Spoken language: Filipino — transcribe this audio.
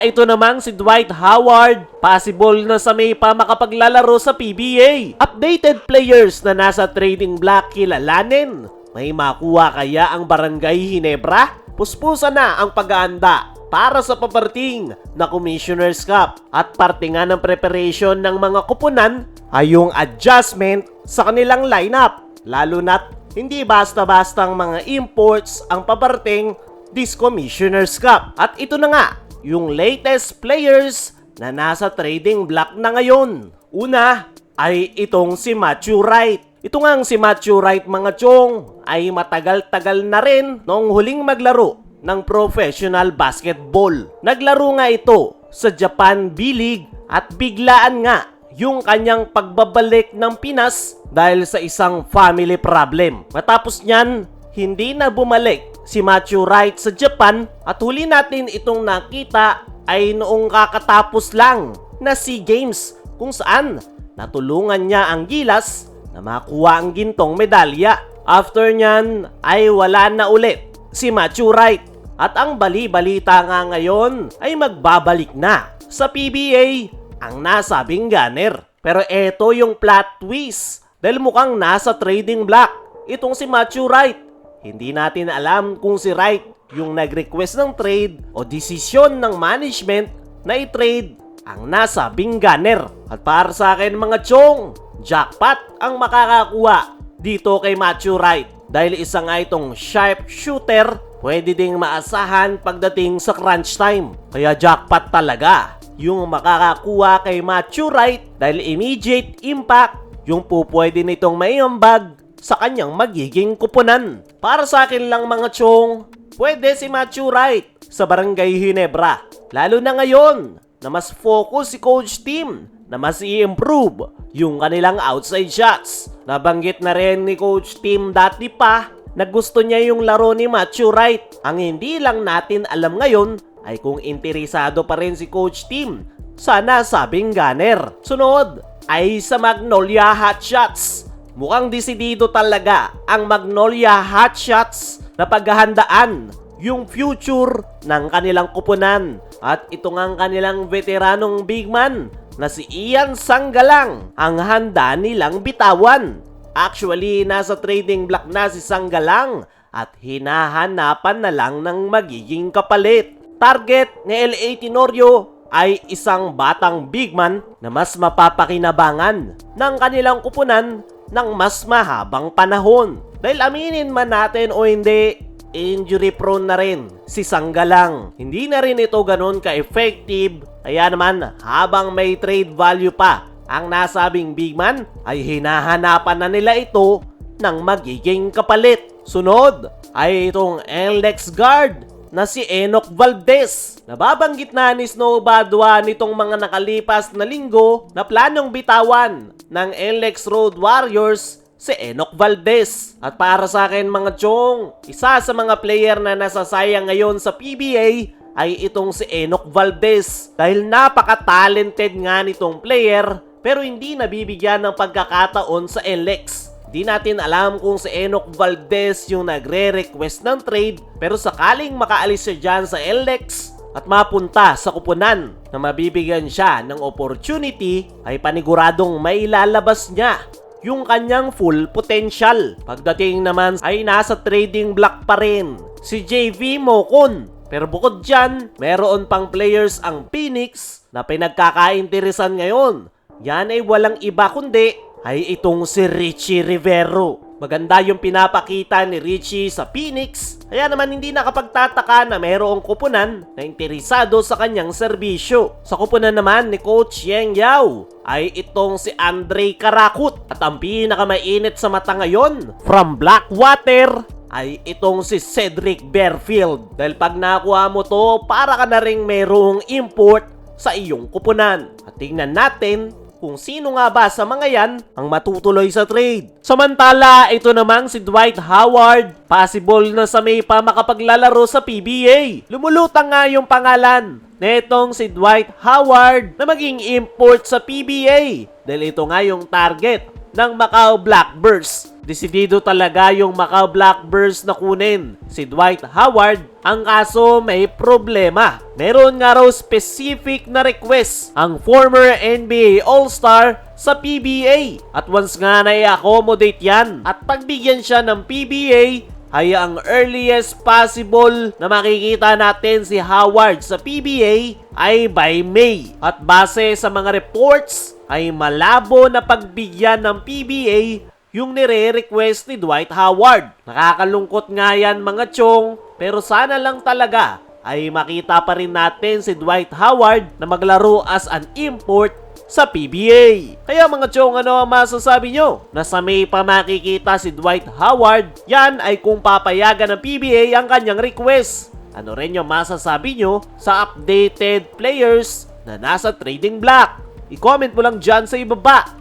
Ito namang si Dwight Howard, possible na sa May pa makapaglalaro sa PBA. Updated players na nasa trading block kilalanin. May makuha kaya ang Barangay Ginebra? Puspusan na ang pag-aanda para sa paparating na Commissioner's Cup at parte nga ng preparation ng mga kupunan ay yung adjustment sa kanilang lineup. Lalo na't hindi basta-bastang mga imports ang paparating this Commissioner's Cup. At ito na nga, yung latest players na nasa trading block na ngayon. Una ay itong si Matthew Wright. Ito ngang si Matthew Wright mga chong ay matagal-tagal na rin noong huling maglaro ng professional basketball. Naglaro nga ito sa Japan B-League at biglaan nga yung kanyang pagbabalik ng Pinas dahil sa isang family problem. Matapos niyan, hindi na bumalik si Matthew Wright sa Japan at huli natin itong nakita ay noong kakatapos lang na SEA Games kung saan natulungan niya ang Gilas na makuha ang gintong medalya. After nyan ay wala na ulit si Matthew Wright at ang bali-balita nga ngayon ay magbabalik na sa PBA ang nasabing gunner. Pero eto yung plot twist dahil mukhang nasa trading block itong si Matthew Wright. Hindi natin alam kung si Wright yung nag-request ng trade o desisyon ng management na i-trade ang nasabing gunner. At para sa akin mga chong, jackpot ang makakakuha dito kay Matthew Wright. Dahil isa nga itong sharp shooter, pwede ding maasahan pagdating sa crunch time. Kaya jackpot talaga yung makakakuha kay Matthew Wright dahil immediate impact yung pupwede nitong maiambag sa kanyang magiging kupunan. Para sa akin lang mga chong, pwede si Matthew Wright sa Barangay Ginebra. Lalo na ngayon na mas focus si coach team na mas i-improve yung kanilang outside shots. Nabanggit na rin ni coach team dati pa na gusto niya yung laro ni Matthew Wright. Ang hindi lang natin alam ngayon ay kung interesado pa rin si coach team sa nasabing gunner. Sunod ay sa Magnolia Hotshots. Mukhang desidido talaga ang Magnolia Hotshots na paghahandaan yung future ng kanilang kupunan. At ito ngang kanilang veteranong big man na si Ian Sanggalang ang handa nilang bitawan. Actually, nasa trading block na si Sanggalang at hinahanapan na lang ng magiging kapalit. Target ni LA Tenorio ay isang batang big man na mas mapapakinabangan ng kanilang kupunan ng mas mahabang panahon. Dahil aminin man natin o hindi, injury prone na rin si Sanggalang. Hindi na rin ito ganun ka-effective. Kaya naman, habang may trade value pa ang nasabing big man, ay hinahanapan na nila ito ng magiging kapalit. Sunod ay itong NLEX guard na si Enoch Valdez. Nababanggit na ni Snow Badwa nitong mga nakalipas na linggo na planong bitawan ng NLEX Road Warriors si Enoch Valdez. At para sa akin mga chong, isa sa mga player na nasasayang ngayon sa PBA ay itong si Enoch Valdez. Dahil napaka-talented nga nitong player pero hindi nabibigyan ng pagkakataon sa NLEX. Di natin alam kung si Enoch Valdez yung nagre-request ng trade pero sakaling makaalis siya dyan sa NLEX at mapunta sa kupunan na mabibigyan siya ng opportunity ay paniguradong mailalabas niya yung kanyang full potential. Pagdating naman ay nasa trading block pa rin si JV Mocon. Pero bukod dyan, meron pang players ang Phoenix na pinagkakainteresan ngayon. Yan ay walang iba kundi ay itong si Richie Rivero. Maganda yung pinapakita ni Richie sa Phoenix, kaya naman hindi nakapagtataka na mayroong kupunan na interesado sa kanyang serbisyo. Sa kupunan naman ni Coach Yeng Yao ay itong si Andre Karakut. At ang pinakamainit sa mata ngayon from Blackwater ay itong si Cedric Bearfield. Dahil pag nakuha mo to, para ka na ring mayroong import sa iyong kupunan. At tingnan natin kung sino nga ba sa mga yan ang matutuloy sa trade. Samantala, ito namang si Dwight Howard, possible na sa May pa makapaglalaro sa PBA. Lumulutang nga yung pangalan netong si Dwight Howard na maging import sa PBA dahil ito nga yung target ng Macau Blackbirds. Desidido talaga yung Macau Blackbirds na kunin si Dwight Howard. Ang kaso may problema. Meron nga raw specific na request ang former NBA All-Star sa PBA. At once nga na i-accommodate yan at pagbigyan siya ng PBA, ay ang earliest possible na makikita natin si Howard sa PBA ay by May. At base sa mga reports ay malabo na pagbigyan ng PBA yung nire-request ni Dwight Howard. Nakakalungkot nga yan mga chong, pero sana lang talaga ay makita pa rin natin si Dwight Howard na maglaro as an import sa PBA. Kaya mga chong, ano ang masasabi nyo? Na sa May pa makikita si Dwight Howard, yan ay kung papayagan ng PBA ang kanyang request. Ano rin yung masasabi nyo sa updated players na nasa trading block? I-comment mo lang dyan sa ibaba.